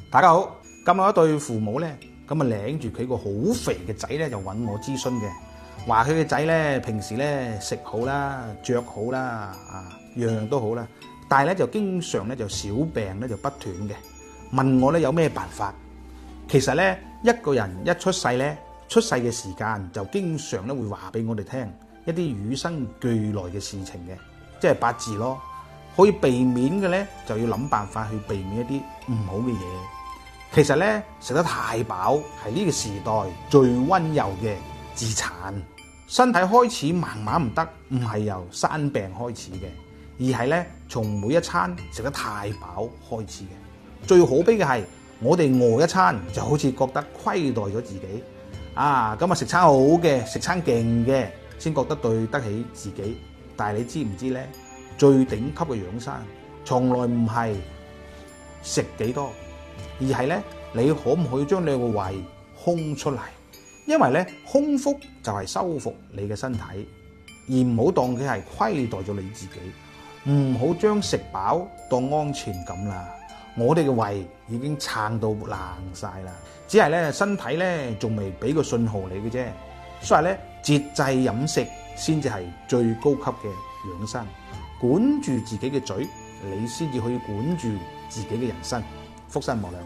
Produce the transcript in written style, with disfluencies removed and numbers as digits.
大家好，今日一對父母咧，咁啊領住佢個好肥嘅仔咧，就揾我諮詢嘅，話佢嘅仔咧平時咧食好啦，着好啦，樣樣都好啦，但係咧就經常咧就小病咧就不斷嘅，問我咧有咩辦法？其實咧一個人一出世咧，出世嘅時間就經常咧會話俾我哋聽一啲與生俱來嘅事情嘅，即係八字咯。可以避免嘅咧，就要諗辦法去避免一啲唔好嘅嘢。其實咧，食得太飽係呢個時代最溫柔嘅自殘。身體開始慢慢唔得，唔係由生病開始嘅，而係咧從每一餐食得太飽開始嘅。最可悲嘅係，我哋餓一餐就好似覺得虧待咗自己。咁啊食餐好嘅，食餐勁嘅，先覺得對得起自己。但係你知唔知咧？最頂級嘅養生，從來唔係食幾多，而係咧你可唔可以將你個胃空出嚟？因為咧空腹就係修復你嘅身體，而唔好當佢係虧待咗你自己。唔好將食飽當安全感啦。我哋嘅胃已經撐到爛晒啦，只係咧身體咧仲未俾個信號你嘅啫。所以咧節制飲食先至係最高級嘅養生。管住自己嘅嘴，你先至可以管住自己嘅人生。福生無量。